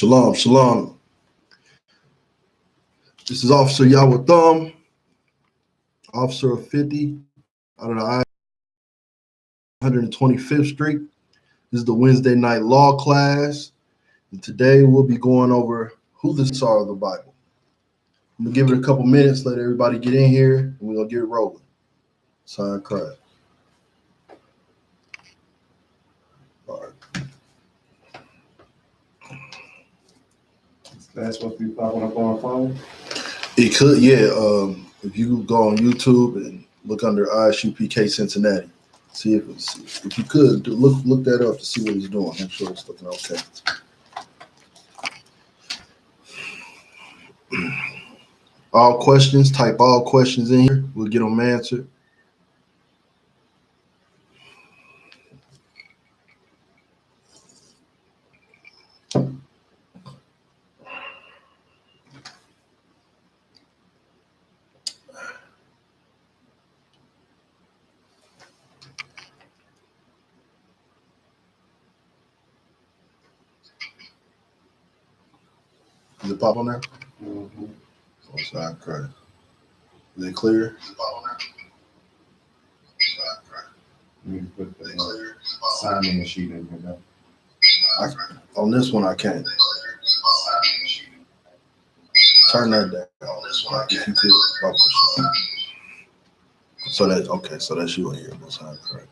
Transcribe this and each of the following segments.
Shalom, shalom. This is Officer Yahweh Thumb, officer of 50 out of the 125th Street. This is the Wednesday night law class. And today we'll be going over who the saints are of the Bible. I'm going to give it a couple minutes, let everybody get in here, and we're going to get it rolling. Sign Christ. All right. That's supposed to be popping up on our phone? It could, yeah. If you go on YouTube and look under I.S.U.P.K. Cincinnati, see if you could look that up to see what he's doing. Make sure it's looking okay. All questions, type all questions in here. We'll get them answered. Is it pop on there? Mm-hmm. Oh, sorry, Christ. Is it clear? You need to put the sign-in sheet in here. On this one, I can't. Turn that down. If you could. So that's okay. So that's you in here. Most high, correct.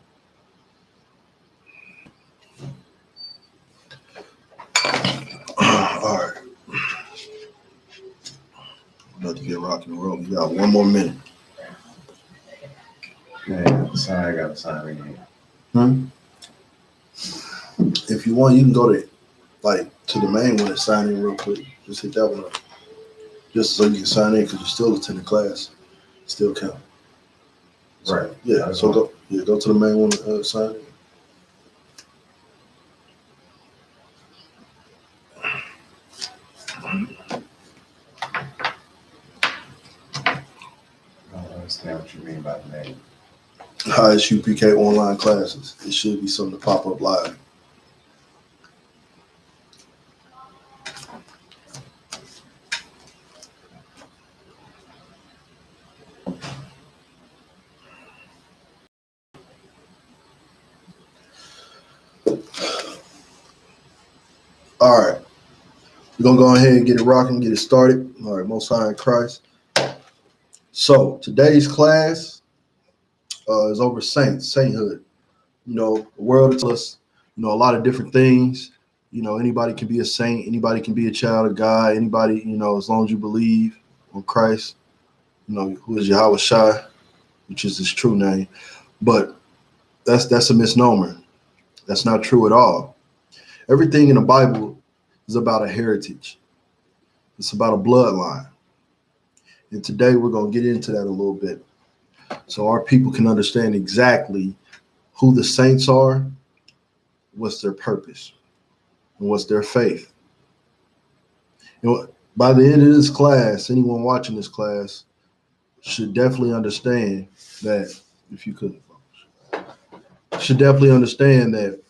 All right. About to get rocking and rolling. You got one more minute. Yeah, sorry, I got to sign in here. If you want, you can go to the main one and sign in real quick. Just hit that one up. Just so you can sign in because you're still attending class. Still count. So, Right. Yeah. So go to the main one and sign in. I don't understand what you mean by the name. I.S.U.P.K. online classes. It should be something to pop up live. All right. We're going to go ahead and get it rocking, get it started. All right, Most High in Christ. So today's class is over sainthood. You know, the world tells us, a lot of different things. Anybody can be a saint. Anybody can be a child of God. Anybody, as long as you believe on Christ, who is Yahweh Shai, which is his true name. But that's a misnomer. That's not true at all. Everything in the Bible is about a heritage. It's about a bloodline. And today we're going to get into that a little bit so our people can understand exactly who the saints are, what's their purpose, and what's their faith. By the end of this class, anyone watching this class should definitely understand that, if you could, should definitely understand that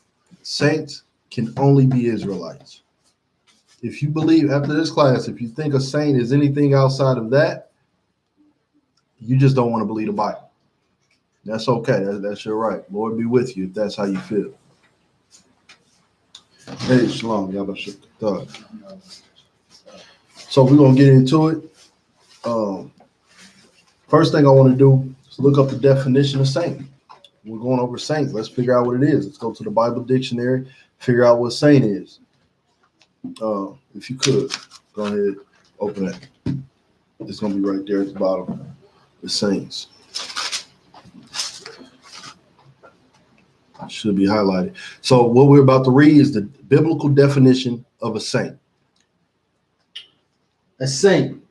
saints can only be Israelites. If you believe, after this class, if you think a saint is anything outside of that, you just don't want to believe the Bible. That's okay. That's your right. Lord be with you if that's how you feel. Hey, shalom. So we're going to get into it. First thing I want to do is look up the definition of saint. We're going over saints. Let's figure out what it is. Let's go to the Bible dictionary, figure out what saint is. If you could, go ahead, open it. It's going to be right there at the bottom. The saints. Should be highlighted. So what we're about to read is the biblical definition of a saint. A saint,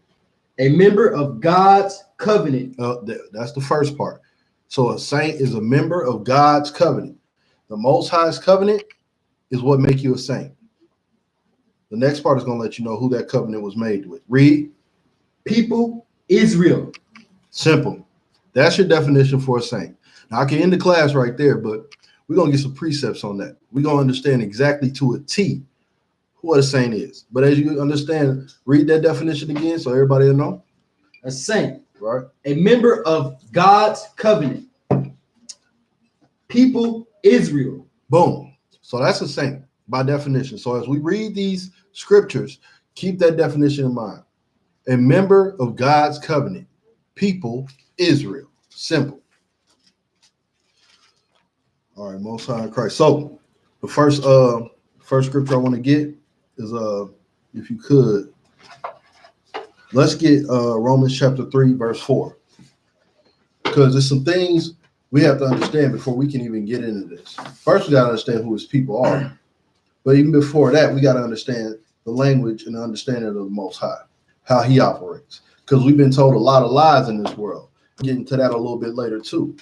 a member of God's covenant. That's the first part. So a saint is a member of God's covenant. The Most High's covenant is what makes you a saint. The next part is going to let you know who that covenant was made with. Read. People, Israel. Simple. That's your definition for a saint. Now I can end the class right there, but we're going to get some precepts on that. We're going to understand exactly to a T what a saint is. But as you understand, read that definition again so everybody will know. A saint, Right. a member of God's covenant. People, Israel. Boom. So that's a saint by definition. So as we read these scriptures, keep that definition in mind. A member of God's covenant. People, Israel. Simple. All right, Most High in Christ. So the first scripture I want to get is if you could, let's get Romans chapter 3, verse 4. Because there's some things we have to understand before we can even get into this. First, we got to understand who his people are. But even before that, we got to understand the language and the understanding of the Most High, how he operates. Because we've been told a lot of lies in this world. Getting to that a little bit later, too.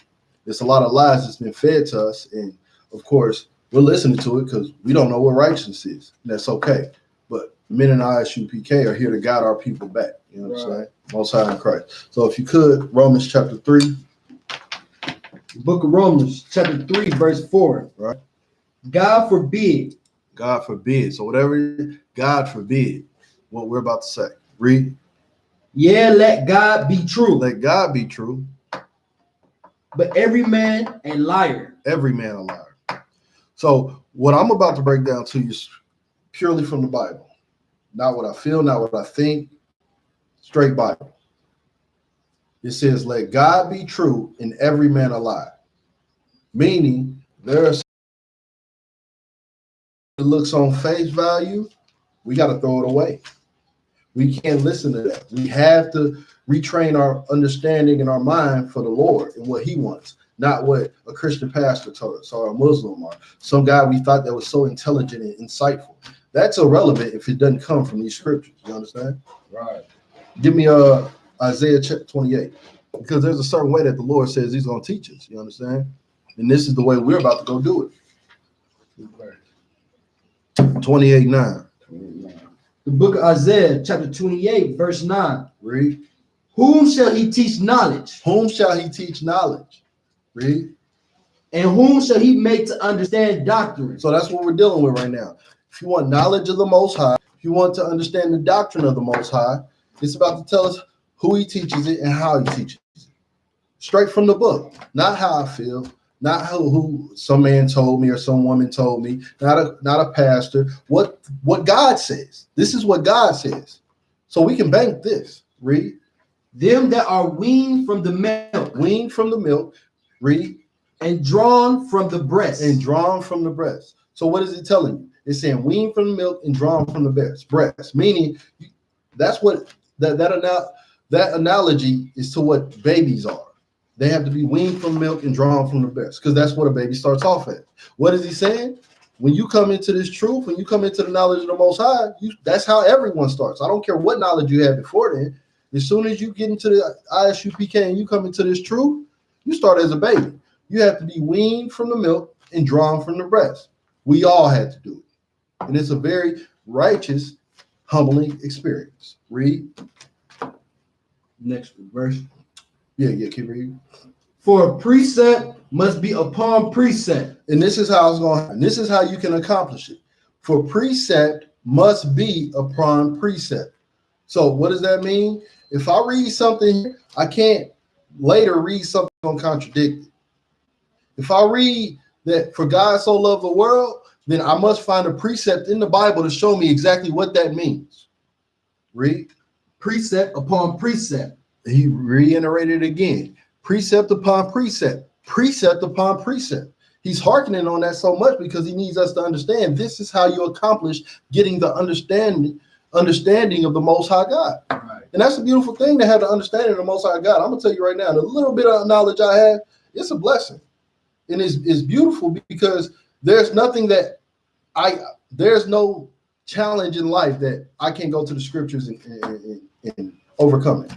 There's a lot of lies that's been fed to us. And, of course, we're listening to it because we don't know what righteousness is. And that's okay. But men in I.S.U.P.K. are here to guide our people back. You know what I'm saying? Most High in Christ. So if you could, Romans chapter 3. The book of Romans, chapter 3, verse 4. Right. God forbid. God forbid. So whatever, God forbid what we're about to say. Read. Yeah, let God be true. Let God be true. But every man a liar. Every man a liar. So what I'm about to break down to you is purely from the Bible. Not what I feel, not what I think. Straight Bible. It says, let God be true and every man a liar. Meaning, there's it looks on face value, we got to throw it away. We can't listen to that. We have to retrain our understanding and our mind for the Lord and what he wants, not what a Christian pastor told us or a Muslim or some guy we thought that was so intelligent and insightful. That's irrelevant if it doesn't come from these scriptures. You understand? Right. Give me Isaiah chapter 28, because there's a certain way that the Lord says he's going to teach us. You understand? And this is the way we're about to go do it. 28:9. The book of Isaiah, chapter 28, verse 9. Read. Whom shall he teach knowledge? Whom shall he teach knowledge? Read. And whom shall he make to understand doctrine? So that's what we're dealing with right now. If you want knowledge of the Most High, if you want to understand the doctrine of the Most High, it's about to tell us who he teaches it and how he teaches it. Straight from the book, not how I feel, not who some man told me or some woman told me, not a pastor. What God says. This is what God says. So we can bank this. Read. Them that are weaned from the milk. Weaned from the milk. Read. And drawn from the breast. And drawn from the breast. So what is it telling you? It's saying weaned from the milk and drawn from the breast. Meaning that's what that analogy is to what babies are. They have to be weaned from milk and drawn from the breast, because that's what a baby starts off at. What is he saying? When you come into this truth, when you come into the knowledge of the Most High, that's how everyone starts. I don't care what knowledge you had before then. As soon as you get into the I.S.U.P.K. and you come into this truth, you start as a baby. You have to be weaned from the milk and drawn from the breast. We all had to do it. And it's a very righteous, humbling experience. Read. Next verse. Yeah, keep reading. For a precept must be upon precept. And this is how it's going to happen. This is how you can accomplish it. For precept must be upon precept. So what does that mean? If I read something, I can't later read something going to contradict it. If I read that for God so loved the world, then I must find a precept in the Bible to show me exactly what that means. Read. Precept upon precept. He reiterated it again. Precept upon precept. Precept upon precept. He's hearkening on that so much because he needs us to understand this is how you accomplish getting the understanding of the Most High God. Right. And that's a beautiful thing to have the understanding of the Most High God. I'm going to tell you right now, the little bit of knowledge I have, it's a blessing. And it's beautiful because there's nothing that there's no challenge in life that I can go to the scriptures and overcome it.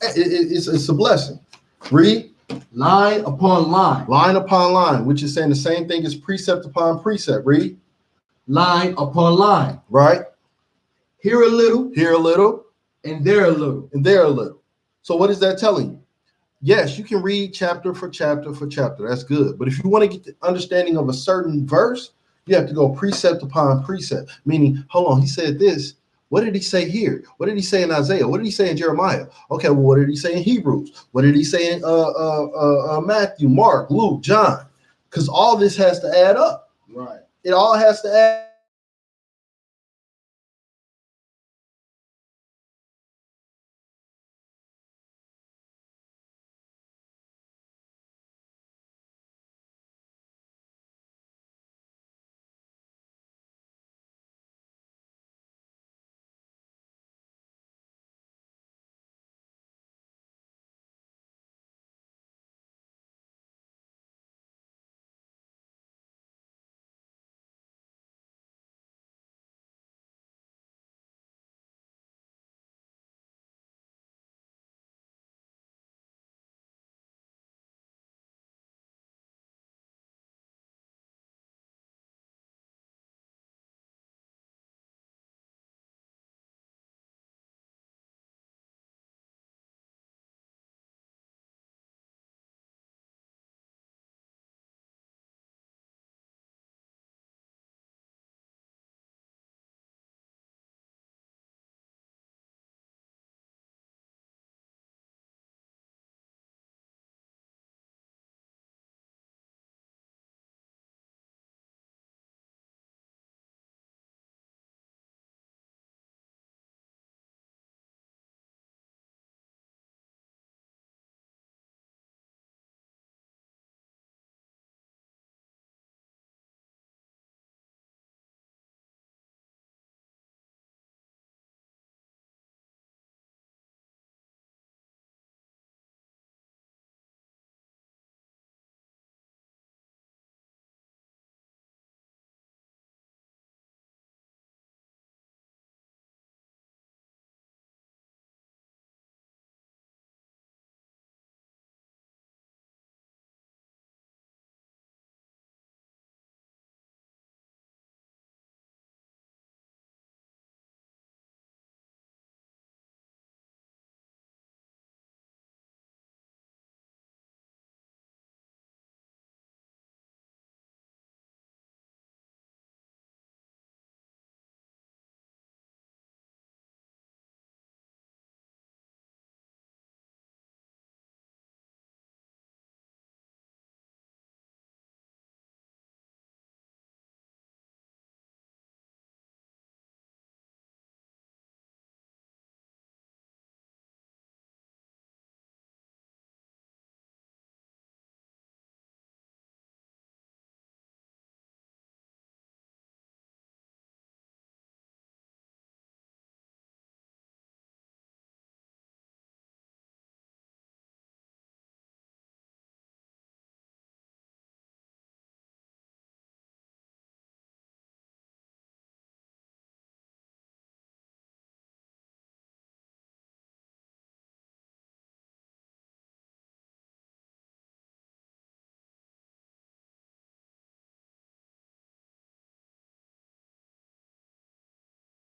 It's a blessing. Read. Line upon line. Line upon line, which is saying the same thing as precept upon precept. Read. Line upon line. Right. Here a little. Here a little. And there a little. And there a little. So what is that telling you? Yes, you can read chapter for chapter for chapter. That's good. But if you want to get the understanding of a certain verse, You have to go precept upon precept, meaning, hold on, he said this. What did he say here? What did he say in Isaiah? What did he say in Jeremiah? Okay, well, what did he say in Hebrews? What did he say in Matthew, Mark, Luke, John? Because all this has to add up. Right. It all has to add